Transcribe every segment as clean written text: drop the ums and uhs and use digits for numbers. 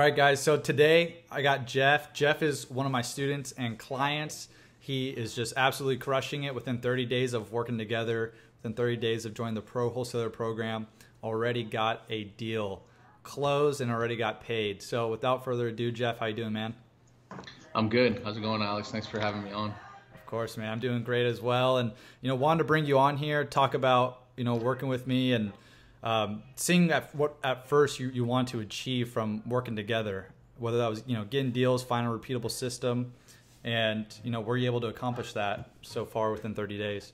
right, guys. So today I got Jeff. Jeff is one of my students and clients. He is just absolutely crushing it within 30 days of working together, within 30 days of joining the Pro Wholesaler program. Already got a deal closed and already got paid. So without further ado, Jeff, how you doing, man? I'm good. How's it going, Alex? Thanks for having me on. Of course, man. I'm doing great as well. And, wanted to bring you on here, talk about, working with me and seeing what at first you want to achieve from working together, whether that was, getting deals, finding a repeatable system, and, were you able to accomplish that so far within 30 days?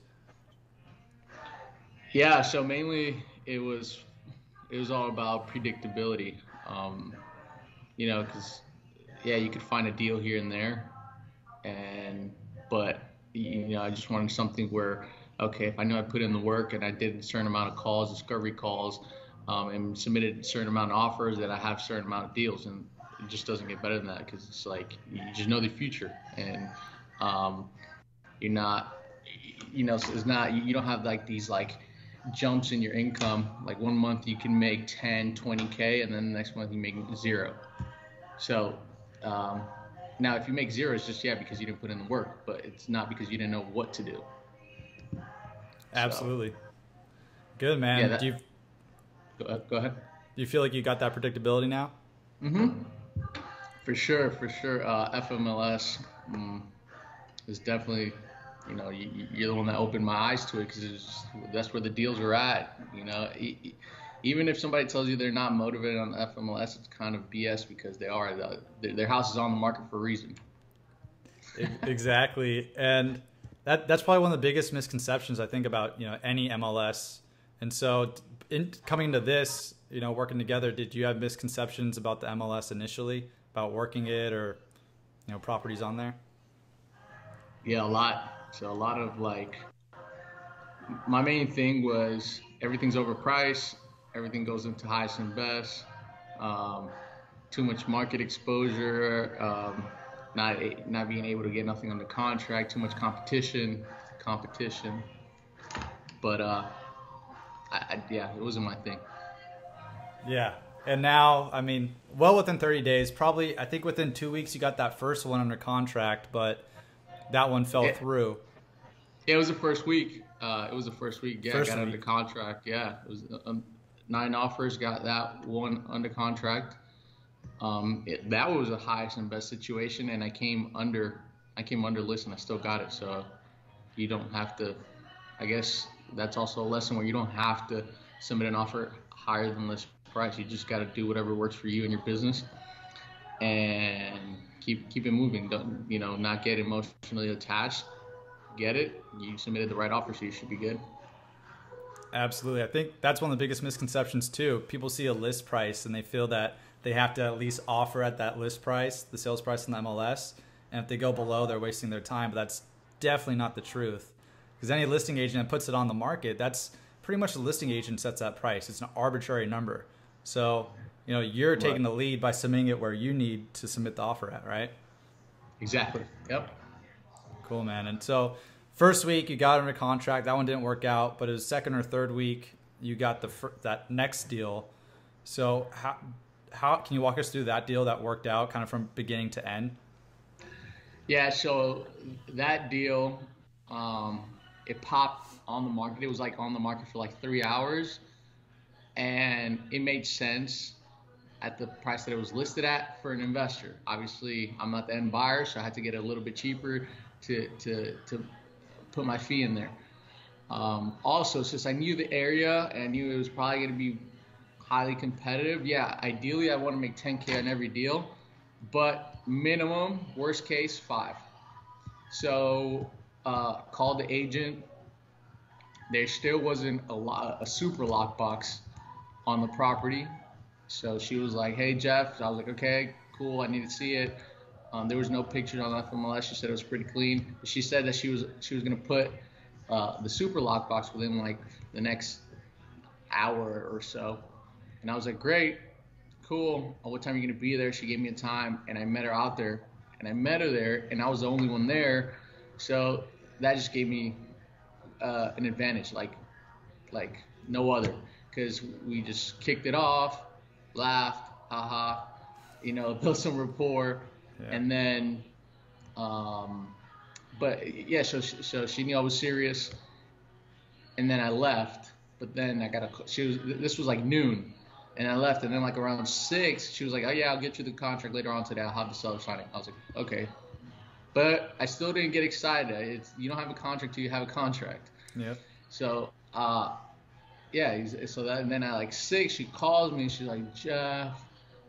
Yeah, so mainly it was all about predictability. Because you could find a deal here and there, but I just wanted something where, okay, if I know I put in the work and I did a certain amount of calls, discovery calls, and submitted a certain amount of offers, that I have a certain amount of deals, and it just doesn't get better than that, because it's like you just know the future, and you're not, so it's not, you don't have like these like jumps in your income. Like one month you can make 10, 20K, and then the next month you make zero. So now if you make zero, it's just because you didn't put in the work, but it's not because you didn't know what to do. Absolutely. So, good, man. Yeah, go ahead. Do you feel like you got that predictability now? For sure. FMLS is definitely, you're the one that opened my eyes to it, because that's where the deals are at. Even if somebody tells you they're not motivated on FMLS, it's kind of BS, because they are. Their house is on the market for a reason. Exactly. And that's probably one of the biggest misconceptions I think about, any MLS. And so coming to this, working together, did you have misconceptions about the MLS initially, about working it, or, properties on there? Yeah, a lot. So a lot of my main thing was everything's overpriced. Everything goes into highest and best. Too much market exposure. Not being able to get nothing under contract. Too much competition. But it wasn't my thing. Yeah. And now, well within 30 days, probably, I think within 2 weeks, you got that first one under contract, but that one fell through. Yeah, it was the first week. Yeah, I got under contract. Yeah, it was 9 offers, got that one under contract. That was the highest and best situation, and I came under list, and I still got it. So you don't have to. I guess that's also a lesson where you don't have to submit an offer higher than list price. You just got to do whatever works for you and your business, and keep it moving. Don't not get emotionally attached. Get it. You submitted the right offer, so you should be good. Absolutely. I think that's one of the biggest misconceptions too. People see a list price and they feel that they have to at least offer at that list price, the sales price in the MLS. And if they go below, they're wasting their time. But that's definitely not the truth. Because any listing agent that puts it on the market, that's pretty much the listing agent sets that price. It's an arbitrary number. So, you're taking the lead by submitting it where you need to submit the offer at, right? Exactly. Yep. Cool, man. And so first week you got under contract. That one didn't work out, but it was second or third week you got that next deal. So how can you walk us through that deal that worked out kind of from beginning to end? Yeah, so that deal, it popped on the market. It was on the market for 3 hours, and it made sense at the price that it was listed at for an investor. Obviously, I'm not the end buyer, so I had to get it a little bit cheaper to put my fee in there. Also, since I knew the area and I knew it was probably going to be highly competitive, ideally I want to make 10K on every deal, but minimum, worst case, 5. So called the agent. There still wasn't a super lockbox on the property. So she was like, "Hey, Jeff." So I was like, "Okay, cool. I need to see it." There was no pictures on FMLS. She said it was pretty clean. She said that she was going to put the super lockbox within the next hour or so. And I was like, "Great, cool. What time are you going to be there?" She gave me a time, and I met her out there. And I met her there, and I was the only one there. So that just gave me an advantage, like no other, because we just kicked it off, laughed, haha, build some rapport, Yeah. and then, but yeah, so she knew I was serious, and then I left. But then I got this was like noon, and I left, and then like around 6, she was like, oh yeah, I'll get you the contract later on today. I'll have the seller sign it. I was like, okay, but I still didn't get excited. You don't have a contract till you have a contract. Yep. So yeah, so that, and then at like 6, she calls me. She's like, Jeff,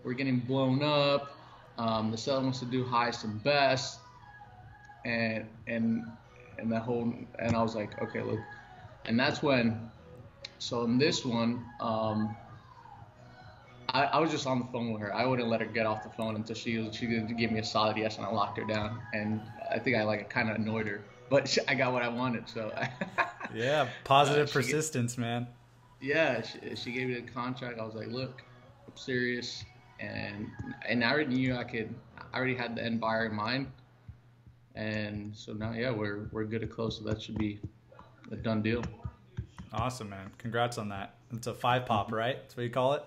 we're getting blown up. The seller wants to do highest and best, and that whole, and I was like, okay, look, and that's when. So in this one, I was just on the phone with her. I wouldn't let her get off the phone until she gave me a solid yes, and I locked her down. And I think I like kind of annoyed her, but I got what I wanted. So Yeah, positive persistence, man. yeah, she gave me the contract. I was like, look, I'm serious, and I already knew I already had the end buyer in mind, and so now yeah, we're good to close. So that should be a done deal. Awesome, man. Congrats on that. It's a 5-pop, right? That's what you call it?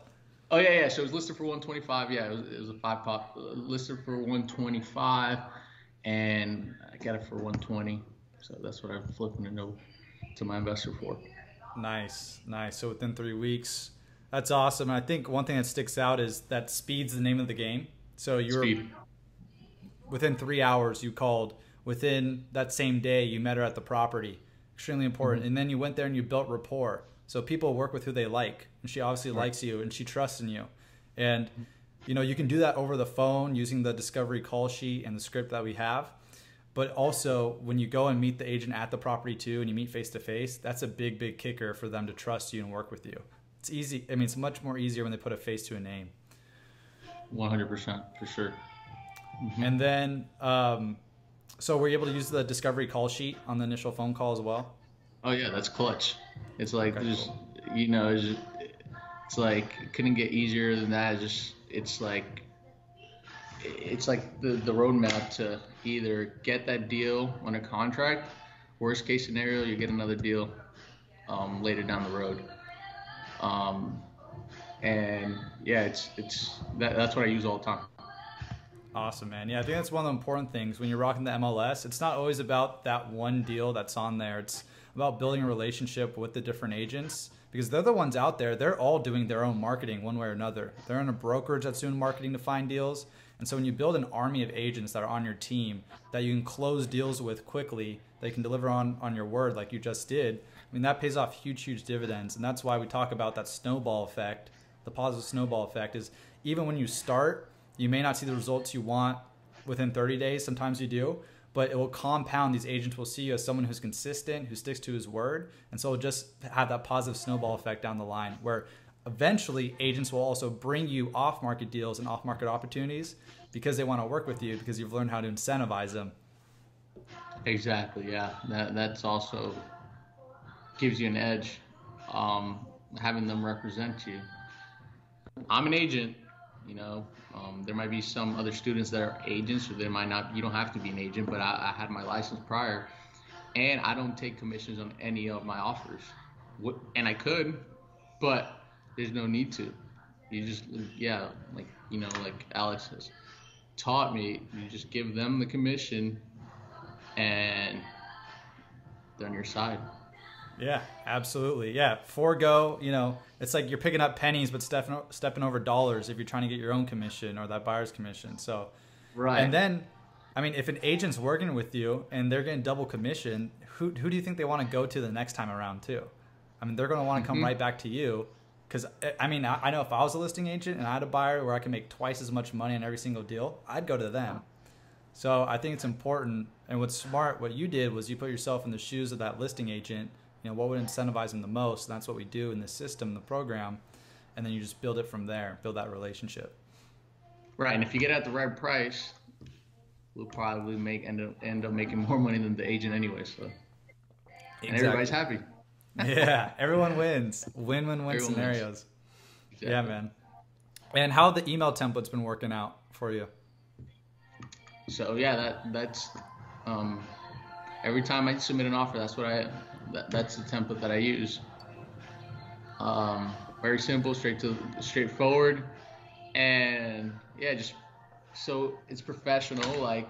Oh yeah. So it was listed for 125. Yeah, it was a 5-pop listed for 125, and I got it for 120. So that's what I'm flipping it over to my investor for. Nice. So within 3 weeks, that's awesome. And I think one thing that sticks out is that speed's the name of the game. So within 3 hours, you called. Within that same day, you met her at the property. Extremely important. And then you went there and you built rapport. So people work with who they like, and she obviously likes you, and she trusts in you. And you can do that over the phone using the discovery call sheet and the script that we have. But also when you go and meet the agent at the property too, and you meet face to face, that's a big kicker for them to trust you and work with you. It's easy. I mean, it's much more easier when they put a face to a name. 100% for sure. And then, so were you able to use the discovery call sheet on the initial phone call as well? Oh yeah, that's clutch. It's like Okay, just cool. it's like it couldn't get easier than that. It's like the roadmap to either get that deal on a contract. Worst case scenario, you get another deal later down the road. And yeah, that's what I use all the time. Awesome, man. Yeah, I think that's one of the important things when you're rocking the MLS. It's not always about that one deal that's on there. It's about building a relationship with the different agents because they're the ones out there. They're all doing their own marketing one way or another. They're in a brokerage that's doing marketing to find deals. And so when you build an army of agents that are on your team that you can close deals with quickly, they can deliver on your word like you just did, I mean, that pays off huge dividends. And that's why we talk about that snowball effect. The positive snowball effect is even when you start, you may not see the results you want within 30 days. Sometimes you do, but it will compound. These agents will see you as someone who's consistent, who sticks to his word. And so it'll just have that positive snowball effect down the line where eventually agents will also bring you off-market deals and off-market opportunities because they want to work with you because you've learned how to incentivize them. Exactly. Yeah. That's also gives you an edge, having them represent you. I'm an agent, there might be some other students that are agents, or there might not. You don't have to be an agent, but I had my license prior, and I don't take commissions on any of my offers. And I could, but there's no need to. You just, yeah, like Alex has taught me, you just give them the commission, and they're on your side. Yeah, absolutely. Yeah, forego, it's like you're picking up pennies but stepping over dollars if you're trying to get your own commission or that buyer's commission. So, right. And then, I mean, if an agent's working with you and they're getting double commission, who do you think they want to go to the next time around too? I mean, they're going to want to come right back to you because, I mean, I know if I was a listing agent and I had a buyer where I can make twice as much money on every single deal, I'd go to them. So I think it's important. And what's smart, what you did was you put yourself in the shoes of that listing agent. What would incentivize them the most? And that's what we do in the system, the program. And then you just build it from there, build that relationship. Right. And if you get it at the right price, we'll probably end up making more money than the agent anyway. So, and everybody's happy. Yeah. Everyone wins. Win-win-win scenarios. Wins. Exactly. Yeah, man. And how the email template's been working out for you? So yeah, that's every time I submit an offer, that's the template that I use. Very simple, straightforward, And yeah, just so it's professional. Like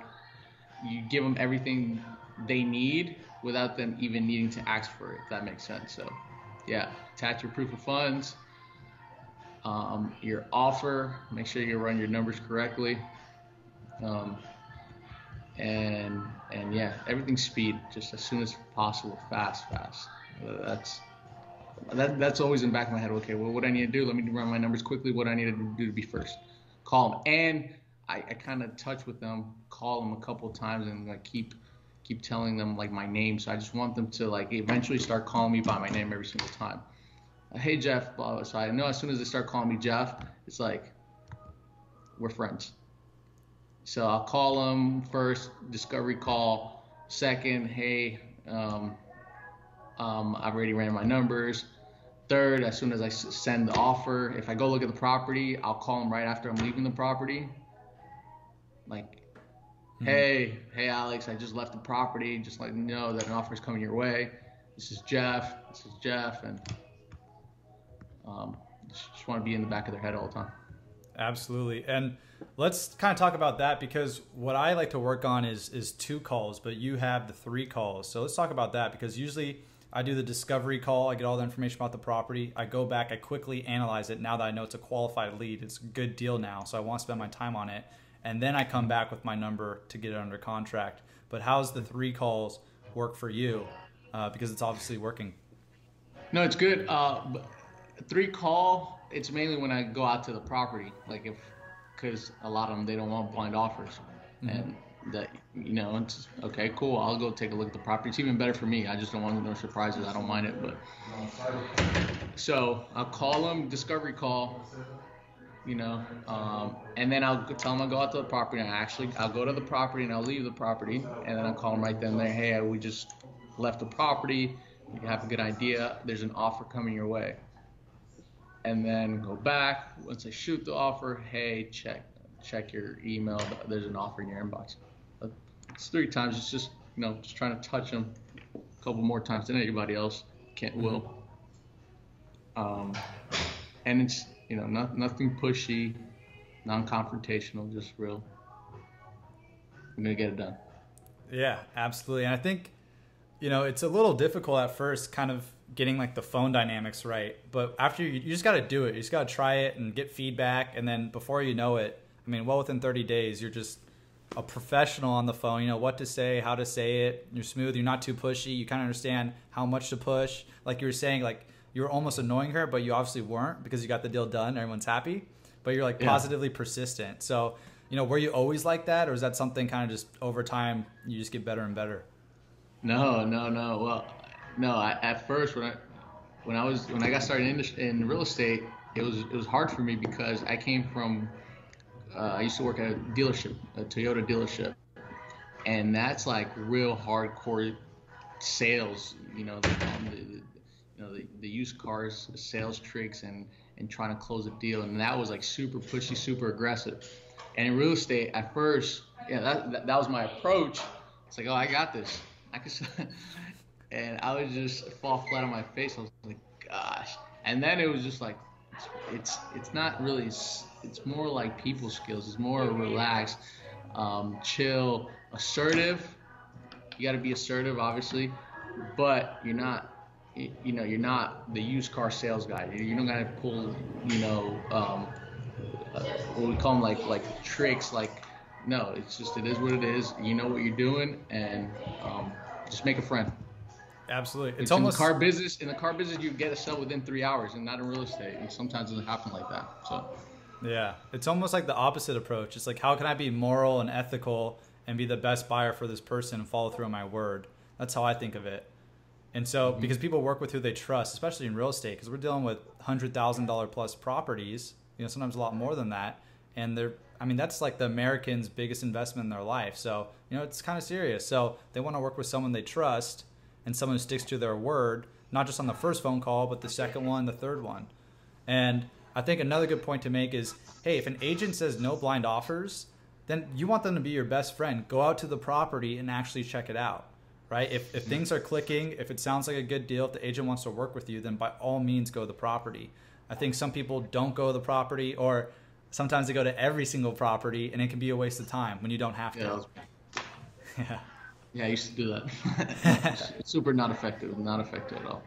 you give them everything they need without them even needing to ask for it, if that makes sense. So yeah, attach your proof of funds, your offer, make sure you run your numbers correctly. Um, and yeah, everything's speed, just as soon as possible, fast. That's that's always in the back of my head. Okay, well, what do I need to do? Let me run my numbers quickly. What do I need to do to be first? Call them, and I kind of touch with them, call them a couple of times, and like keep telling them like my name. So I just want them to like eventually start calling me by my name every single time. Hey Jeff, blah, blah. So I know as soon as they start calling me Jeff, it's like we're friends. So I'll call them first, discovery call. Second, hey, I've already ran my numbers. Third, as soon as I send the offer, if I go look at the property, I'll call them right after I'm leaving the property. Like, hey Alex, I just left the property. Just let you know that an offer is coming your way. This is Jeff, and just want to be in the back of their head all the time. Absolutely. And let's kind of talk about that, because what I like to work on is 2 calls, but you have the 3 calls. So let's talk about that, because usually I do the discovery call. I get all the information about the property. I go back, I quickly analyze it. Now that I know it's a qualified lead, it's a good deal now, so I want to spend my time on it. And then I come back with my number to get it under contract. But how's the 3 calls work for you? Because it's obviously working. No, it's good. But 3 call, it's mainly when I go out to the property, like because a lot of them, they don't want blind offers. And that, it's okay, cool, I'll go take a look at the property. It's even better for me. I just don't want no surprises. I don't mind it. But so I'll call them, discovery call, and then I'll tell them I'll go out to the property. I'll go to the property and I'll leave the property, and then I'll call them right then and there. Hey, we just left the property. You have a good idea. There's an offer coming your way. And then go back. Once I shoot the offer, hey, check your email. There's an offer in your inbox. It's 3 times. It's just, just trying to touch them a couple more times than anybody else will. And it's, nothing pushy, non-confrontational, just real. I'm going to get it done. Yeah, absolutely. And I think, it's a little difficult at first, kind of getting like the phone dynamics right. But after you just got to do it. You just got to try it and get feedback. And then before you know it, well within 30 days, you're just a professional on the phone. You know what to say, how to say it. You're smooth. You're not too pushy. You kind of understand how much to push. Like you were saying, like you were almost annoying her, but you obviously weren't, because you got the deal done. Everyone's happy. But you're like positively persistent. So, were you always like that, or is that something kind of just over time you just get better and better? No. Well, no. At first, when I got started in real estate, it was hard for me, because I came from I used to work at a dealership, a Toyota dealership, and that's like real hardcore sales. The used cars sales tricks and trying to close a deal, and that was like super pushy, super aggressive. And in real estate, at first, that was my approach. It's like, oh, I got this. And I would just fall flat on my face. I was like, gosh. And then it was just like, it's not really. It's more like people skills. It's more relaxed, chill, assertive. You got to be assertive, obviously, but you're not. You're not the used car sales guy. You don't got to pull. What we call them like tricks. Like, no, it's just, it is what it is. You know what you're doing, and just make a friend. Absolutely. It's almost in the car business. In the car business, you get a sell within 3 hours, and not in real estate. And sometimes it doesn't happen like that. So. Yeah, it's almost like the opposite approach. It's like, how can I be moral and ethical and be the best buyer for this person and follow through on my word? That's how I think of it. And so, because people work with who they trust, especially in real estate, because we're dealing with $100,000 plus properties, sometimes a lot more than that. And that's like the American's biggest investment in their life. So, it's kind of serious. So they want to work with someone they trust and someone who sticks to their word, not just on the first phone call, but the second one, the third one. And I think another good point to make is, hey, if an agent says no blind offers, then you want them to be your best friend. Go out to the property and actually check it out, right? If things are clicking, if it sounds like a good deal, if the agent wants to work with you, then by all means go to the property. I think some people don't go to the property, or sometimes they go to every single property, and it can be a waste of time when you don't have to. Yeah. Yeah, I used to do that. Super not effective. Not effective at all.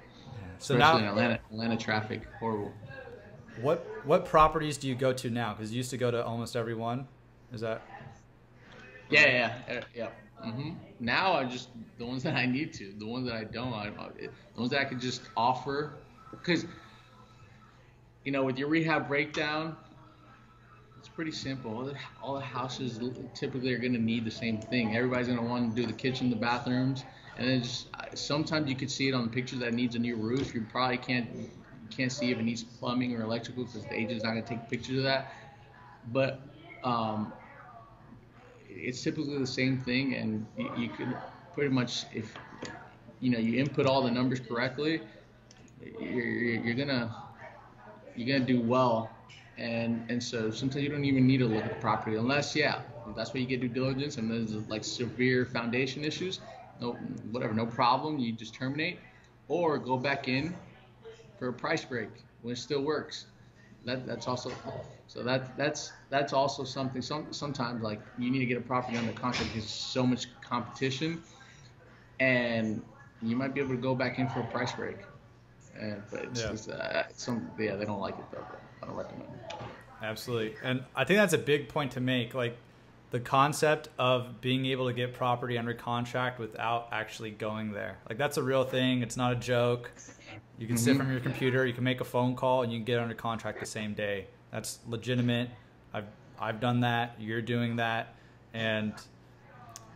So Especially now, in Atlanta traffic, horrible. what properties do you go to now? Because you used to go to almost every one. Is that? Yeah. Now I just the ones that I need to, the ones that I don't, the ones that I could just offer, because with your rehab breakdown, it's pretty simple. All the houses typically are going to need the same thing. Everybody's going to want to do the kitchen, the bathrooms, and then just sometimes you could see it on the pictures that it needs a new roof. You probably can't see if it needs plumbing or electrical because the agent's not going to take pictures of that. But it's typically the same thing, and you could pretty much, if you input all the numbers correctly, you're gonna do well. And so sometimes you don't even need to look at the property unless, that's where you get due diligence, and there's like severe foundation issues. No problem. You just terminate or go back in for a price break when it still works. That's also that's also something. Sometimes like you need to get a property under contract because there's so much competition, and you might be able to go back in for a price break. But they don't like it though. But I don't recommend it. Absolutely. And I think that's a big point to make. Like the concept of being able to get property under contract without actually going there. Like that's a real thing. It's not a joke. You can sit from your computer, you can make a phone call, and you can get under contract the same day. That's legitimate. I've done that. You're doing that. And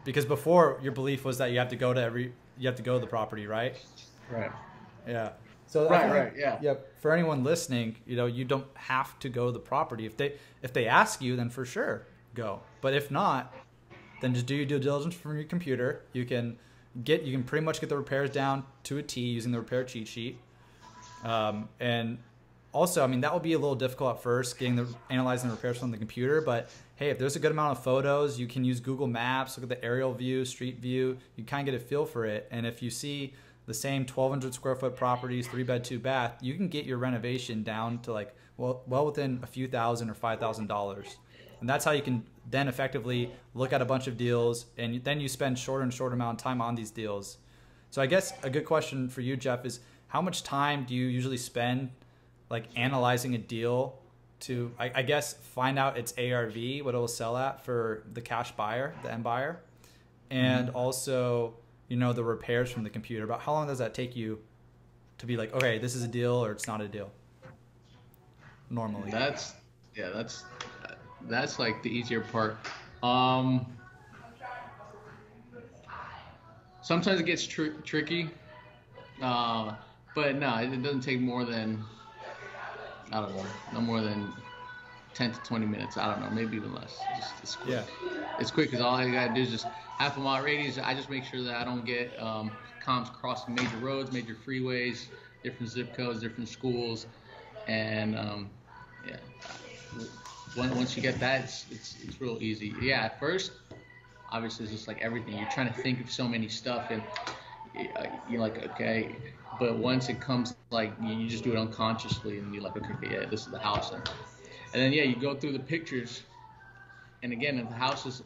because before your belief was that you have to go to the property, right? Right. Yeah. So right. Yeah. Yeah. For anyone listening, you don't have to go to the property. If they ask you, then for sure go. But if not, then just do your due diligence from your computer. You can pretty much get the repairs down to a T using the repair cheat sheet. And also, I mean, that will be a little difficult at first, analyzing the repairs from the computer. But hey, if there's a good amount of photos, you can use Google Maps, look at the aerial view, street view. You kind of get a feel for it. And if you see the same 1,200 square foot properties, 3-bed, 2-bath, you can get your renovation down to like well within a few thousand or $5,000. And that's how you can then effectively look at a bunch of deals, and then you spend shorter and shorter amount of time on these deals. So I guess a good question for you, Jeff, is how much time do you usually spend like analyzing a deal to, I guess, find out its ARV, what it will sell at for the cash buyer, the end buyer, and also, the repairs from the computer? About how long does that take you to be like, okay, this is a deal or it's not a deal? Normally. That's like the easier part. Sometimes it gets tricky, but no, it doesn't take more than, I don't know, no more than 10 to 20 minutes. I don't know, maybe even less. It's quick. Yeah. It's quick because all I gotta do is just half a mile radius. I just make sure that I don't get comms crossing major roads, major freeways, different zip codes, different schools, and once you get that, it's real easy. Yeah, at first, obviously, it's just like everything. You're trying to think of so many stuff, and you're like, okay. But once it comes, like, you just do it unconsciously, and you're like, okay, this is the house. And then, you go through the pictures, and again, if the houses,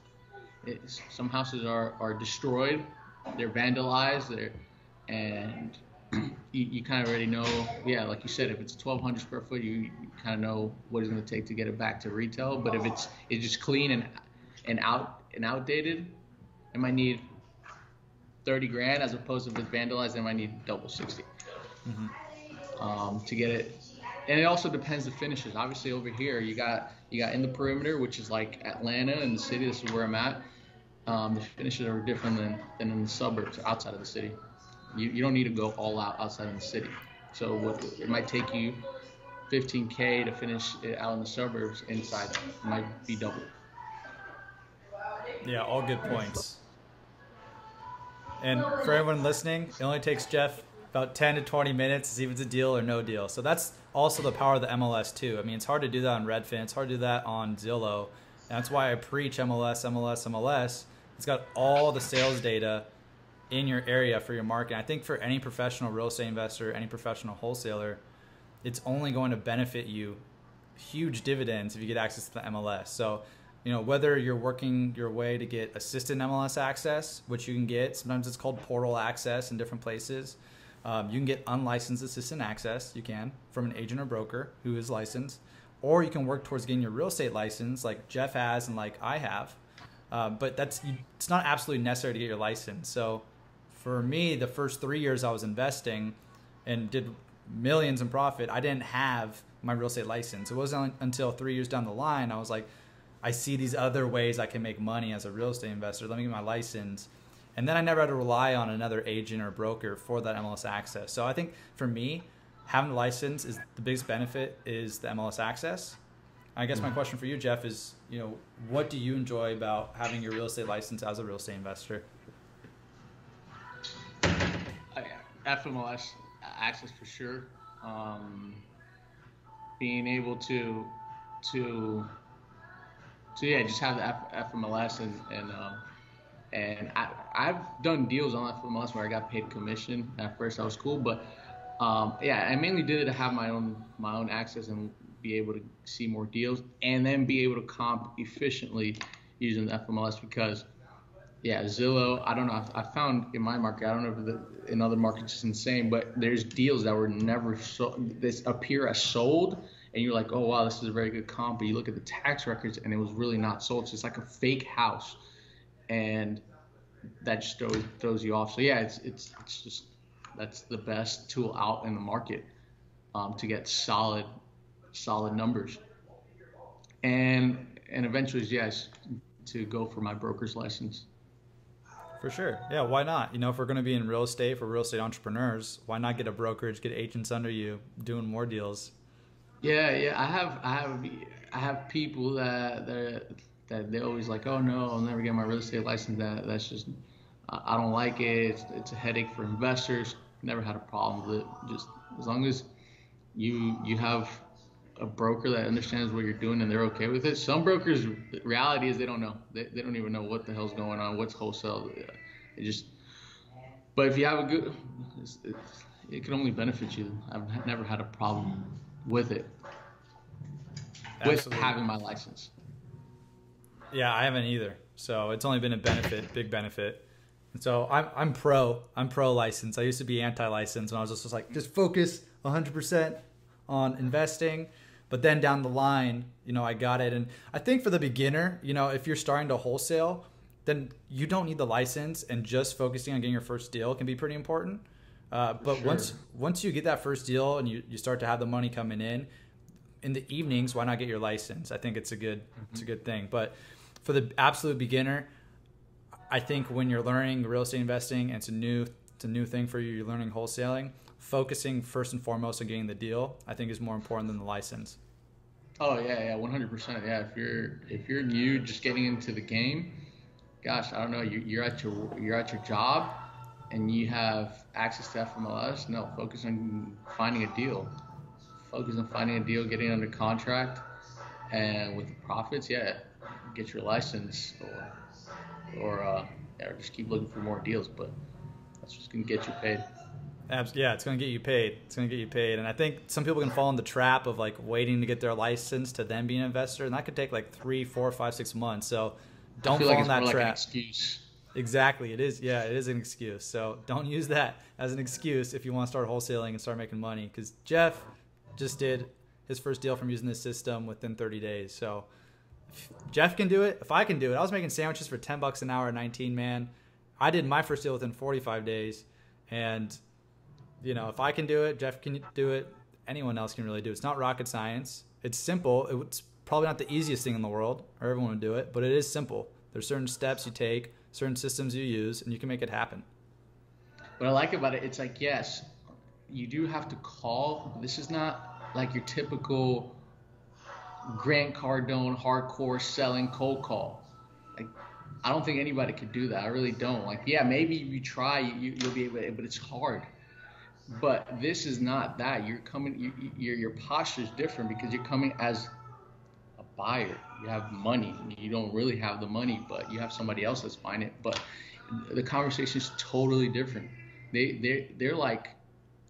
some houses are destroyed, they're vandalized, and you kind of already know, like you said, if it's 1,200 square foot, you kind of know what it's going to take to get it back to retail. But if it's just clean and outdated, it might need 30 grand, as opposed to if it's vandalized, it might need double 60 to get it. And it also depends the finishes. Obviously, over here you got in the perimeter, which is like Atlanta and the city. This is where I'm at. The finishes are different than in the suburbs outside of the city. You don't need to go all out outside of the city. So it might take you $15K to finish it out in the suburbs. Inside it might be double. Yeah, all good points. And for everyone listening, it only takes Jeff about 10 to 20 minutes to see if it's a deal or no deal. So that's also the power of the MLS too. I mean, it's hard to do that on Redfin. It's hard to do that on Zillow. And that's why I preach MLS. It's got all the sales data in your area for your market. I think for any professional real estate investor, any professional wholesaler, it's only going to benefit you huge dividends if you get access to the MLS. So, whether you're working your way to get assistant MLS access, which you can get, sometimes it's called portal access in different places. You can get unlicensed assistant access. You can from an agent or broker who is licensed, or you can work towards getting your real estate license, like Jeff has and like I have. But it's not absolutely necessary to get your license. So, for me, the first 3 years I was investing and did millions in profit, I didn't have my real estate license. It wasn't until 3 years down the line I was like, I see these other ways I can make money as a real estate investor. Let me get my license. And then I never had to rely on another agent or broker for that MLS access. So I think for me, having a license is the biggest benefit is the MLS access. I guess my question for you, Jeff, is, what do you enjoy about having your real estate license as a real estate investor? FMLS access for sure. Being able to just have the FMLS and I've done deals on FMLS where I got paid commission. At first, that was cool, but I mainly did it to have my own access and be able to see more deals, and then be able to comp efficiently using the FMLS because, Zillow. I don't know. I found in my market. I don't know if in other markets it's insane, but there's deals that were never sold. This appear as sold. And you're like, oh, wow, this is a very good comp. But you look at the tax records, and it was really not sold. So it's like a fake house. And that just throws you off. So, it's just that's the best tool out in the market to get solid numbers. And eventually, to go for my broker's license. For sure. Yeah, why not? If we're going to be in real estate for real estate entrepreneurs, why not get a brokerage, get agents under you doing more deals? Yeah. I have people that they always like, oh no, I'll never get my real estate license. That's just I don't like it. It's a headache for investors. Never had a problem with it. Just as long as you have a broker that understands what you're doing and they're okay with it. Some brokers, the reality is they don't know. They don't even know what the hell's going on. What's wholesale? But if you have a good, it can only benefit you. I've never had a problem with it. Absolutely. With having my license. Yeah, I haven't either. So it's only been a benefit, big benefit. And so I'm pro license. I used to be anti-license when I was just like, just focus 100% on investing. But then down the line, I got it. And I think for the beginner, if you're starting to wholesale, then you don't need the license, and just focusing on getting your first deal can be pretty important. But sure. Once you get that first deal and you start to have the money coming in the evenings, why not get your license? I think it's a good thing. But for the absolute beginner, I think when you're learning real estate investing and it's a new thing for you, you're learning wholesaling, focusing first and foremost on getting the deal, I think is more important than the license. Oh yeah, 100%. Yeah, if you're new, just getting into the game, gosh, I don't know, you're at your job and you have access to FMLS. No, focus on finding a deal. Focus on finding a deal, getting under contract, and with the profits, get your license or just keep looking for more deals. But that's what's gonna get you paid. Yeah, it's going to get you paid. And I think some people can fall in the trap of like waiting to get their license to then be an investor. And that could take like 3, 4, 5, 6 months. So don't fall in that trap. Like an excuse. Exactly. It is. Yeah, it is an excuse. So don't use that as an excuse if you want to start wholesaling and start making money. Because Jeff just did his first deal from using this system within 30 days. So if Jeff can do it, if I can do it. I was making sandwiches for $10 an hour at 19, man. I did my first deal within 45 days. And if I can do it, Jeff can do it, anyone else can really do it. It's not rocket science. It's simple. It's probably not the easiest thing in the world, or everyone would do it, but it is simple. There's certain steps you take, certain systems you use, and you can make it happen. What I like about it, it's like, yes, you do have to call. This is not like your typical Grant Cardone hardcore selling cold call. Like, I don't think anybody could do that. I really don't. Like, maybe you try, you'll be able to, but it's hard. But this is not that. You're coming. Your posture is different because you're coming as a buyer. You have money. You don't really have the money, but you have somebody else that's buying it. But the conversation is totally different. They're like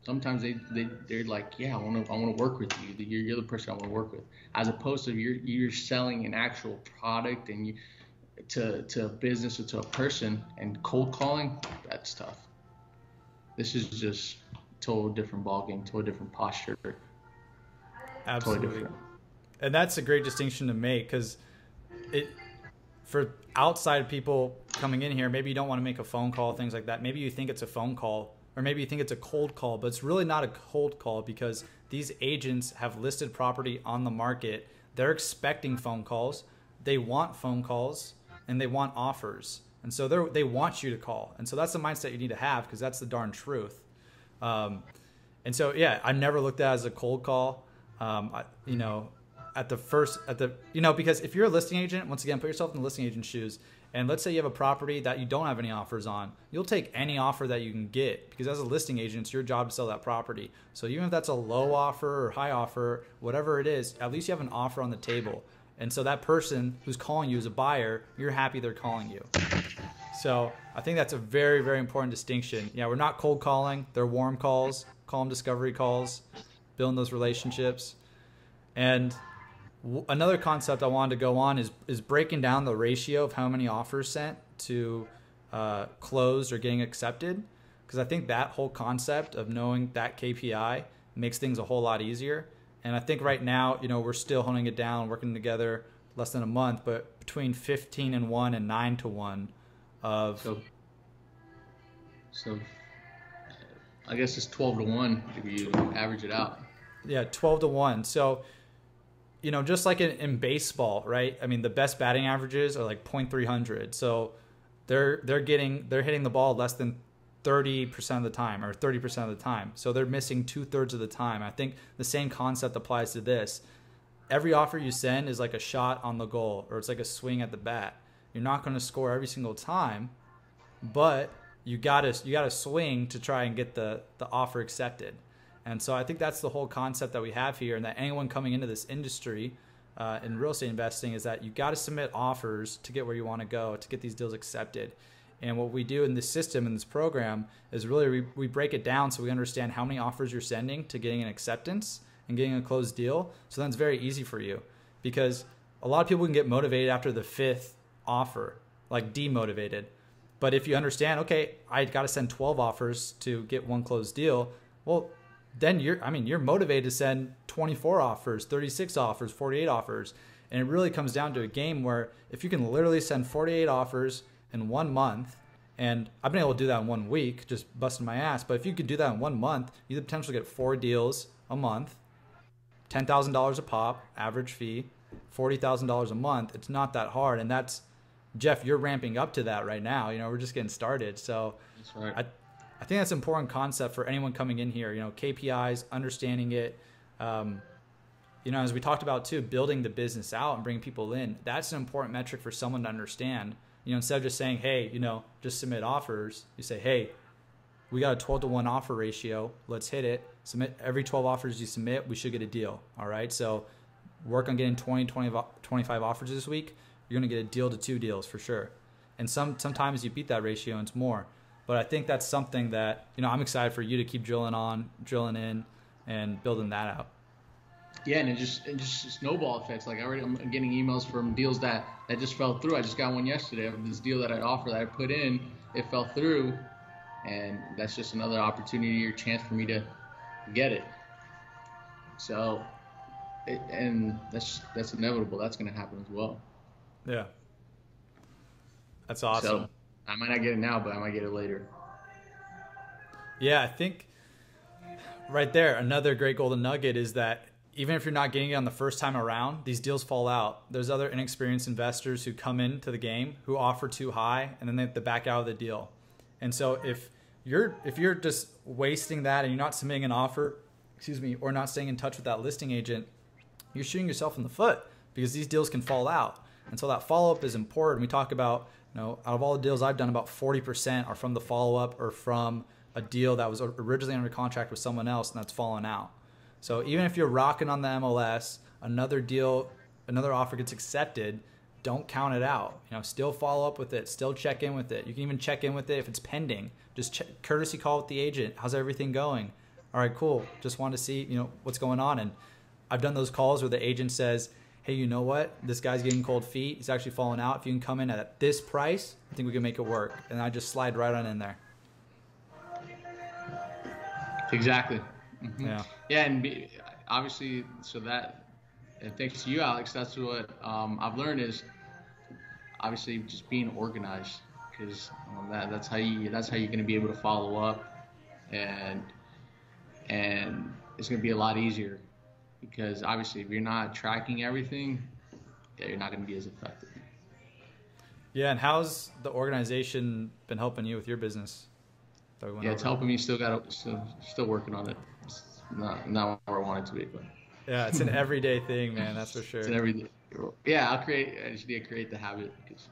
sometimes they're like, yeah, I want to work with you. You're the person I want to work with, as opposed to you're selling an actual product and you to a business or to a person, and cold calling, that's tough. This is just total different ballgame, total different posture. Absolutely. Totally different. And that's a great distinction to make, because it, for outside people coming in here, maybe you don't want to make a phone call, things like that. Maybe you think it's a phone call, or maybe you think it's a cold call, but it's really not a cold call, because these agents have listed property on the market. They're expecting phone calls. They want phone calls, and they want offers. And so they want you to call. And so that's the mindset you need to have, because that's the darn truth. And so, yeah, I never looked at it as a cold call. Because if you're a listing agent, once again, put yourself in the listing agent shoes. And let's say you have a property that you don't have any offers on. You'll take any offer that you can get, because as a listing agent, it's your job to sell that property. So even if that's a low offer or high offer, whatever it is, at least you have an offer on the table. And so that person who's calling you as a buyer, you're happy they're calling you. So I think that's a very, very important distinction. Yeah, we're not cold calling. They're warm calls, calm discovery calls, building those relationships. And another concept I wanted to go on is breaking down the ratio of how many offers sent to closed or getting accepted. Because I think that whole concept of knowing that KPI makes things a whole lot easier. And I think right now, we're still honing it down, working together less than a month, but between 15-1 and 9-1 of. So I guess it's 12-1 if you average it out. Yeah, 12-1. So, just like in baseball, right? I mean, the best batting averages are like .300. So they're hitting the ball less than 30% of the time, or 30% of the time. So they're missing 2/3 of the time. I think the same concept applies to this. Every offer you send is like a shot on the goal, or it's like a swing at the bat. You're not going to score every single time, but you gotta swing to try and get the offer accepted. And so I think that's the whole concept that we have here, and that anyone coming into this industry in real estate investing is that you got to submit offers to get where you want to go, to get these deals accepted. And what we do in this system, in this program, is really we break it down so we understand how many offers you're sending to getting an acceptance and getting a closed deal. So then it's very easy for you, because a lot of people can get motivated after the 5th offer, like demotivated. But if you understand, okay, I got to send 12 offers to get one closed deal, well, then you're motivated to send 24 offers, 36 offers, 48 offers. And it really comes down to a game where if you can literally send 48 offers in 1 month, and I've been able to do that in 1 week, just busting my ass. But if you could do that in 1 month, you could potentially get 4 deals a month, $10,000 a pop, average fee, $40,000 a month. It's not that hard. And that's, Jeff, you're ramping up to that right now. We're just getting started. So that's right. I think that's an important concept for anyone coming in here. KPIs, understanding it. As we talked about too, building the business out and bringing people in. That's an important metric for someone to understand. Instead of just saying, hey, just submit offers, you say, hey, we got a 12-1 offer ratio. Let's hit it. Submit every 12 offers you submit, we should get a deal. All right. So work on getting 25 offers this week. You're going to get a deal to 2 deals for sure. And sometimes you beat that ratio and it's more. But I think that's something that, I'm excited for you to keep drilling in and building that out. Yeah, and it just snowball effects. Like I'm getting emails from deals that just fell through. I just got one yesterday of this deal that I'd offered that I put in. It fell through, and that's just another opportunity or chance for me to get it. So, and that's inevitable. That's going to happen as well. Yeah, that's awesome. So I might not get it now, but I might get it later. Yeah, I think right there, another great golden nugget is that even if you're not getting it on the first time around, these deals fall out. There's other inexperienced investors who come into the game who offer too high, and then they have to back out of the deal. And so if you're just wasting that and you're not submitting an offer, or not staying in touch with that listing agent, you're shooting yourself in the foot, because these deals can fall out. And so that follow-up is important. We talk about, out of all the deals I've done, about 40% are from the follow-up or from a deal that was originally under contract with someone else and that's fallen out. So even if you're rocking on the MLS, another offer gets accepted, don't count it out. Still follow up with it, still check in with it. You can even check in with it if it's pending. Just courtesy call with the agent. How's everything going? all right, cool. Just want to see, what's going on. And I've done those calls where the agent says, hey, you know what? This guy's getting cold feet. He's actually falling out. If you can come in at this price, I think we can make it work. And I just slide right on in there. Exactly. Mm-hmm. Yeah. Yeah, and obviously, and thanks to you, Alex, that's what I've learned is obviously just being organized, because that's how you're going to be able to follow up, and it's going to be a lot easier, because obviously if you're not tracking everything, you're not going to be as effective. Yeah, and how's the organization been helping you with your business? Yeah, it's helping me. Still working on it. It's not where I want it to be, but yeah, it's an everyday thing, man. That's for sure. It's an everyday. Yeah, I just need to create the habit, because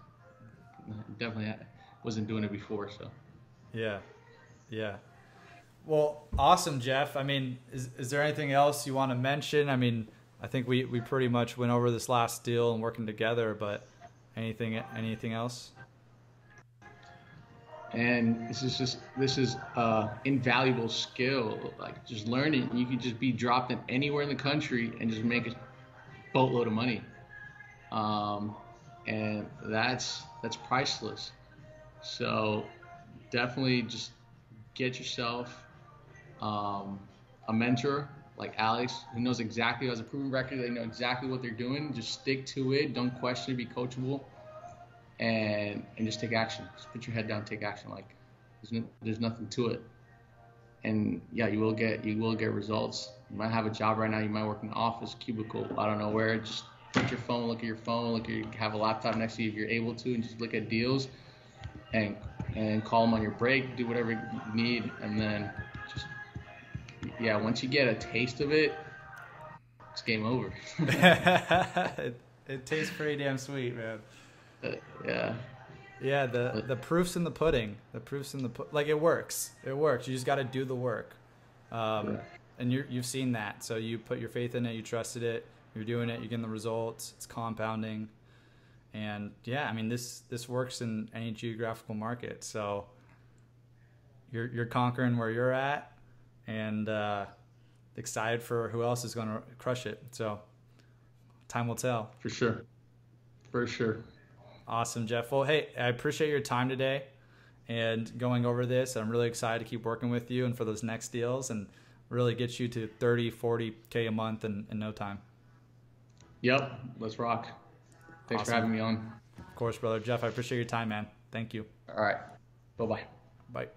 definitely wasn't doing it before. So. Yeah. Well, awesome, Jeff. I mean, is there anything else you want to mention? I mean, I think we pretty much went over this last deal and working together, but anything else? And this is invaluable skill. Like, just learning, you can just be dropped in anywhere in the country and just make a boatload of money. And that's priceless. So definitely just get yourself a mentor like Alex, who knows exactly, who has a proven record. They know exactly what they're doing. Just stick to it. Don't question it. Be coachable, and just take action. Just put your head down, take action. Like, there's nothing to it. And yeah, you will get results. You might have a job right now. You might work in an office, cubicle, I don't know where. Just look at your phone, have a laptop next to you if you're able to, and just look at deals, and call them on your break. Do whatever you need, and then just, yeah, once you get a taste of it, it's game over. It tastes pretty damn sweet, man. Yeah. Yeah, the proof's in the pudding. Like, it works. It works. You just got to do the work. And you've seen that. So you put your faith in it. You trusted it. You're doing it. You're getting the results. It's compounding. And yeah, I mean, this works in any geographical market. So you're conquering where you're at, and excited for who else is going to crush it. So time will tell. For sure. Awesome, Jeff. Well, hey, I appreciate your time today and going over this. I'm really excited to keep working with you and for those next deals, and really get you to 30, 40K a month in no time. Yep. Let's rock. Thanks for having me on. Of course, brother. Jeff, I appreciate your time, man. Thank you. All right. Bye-bye. Bye.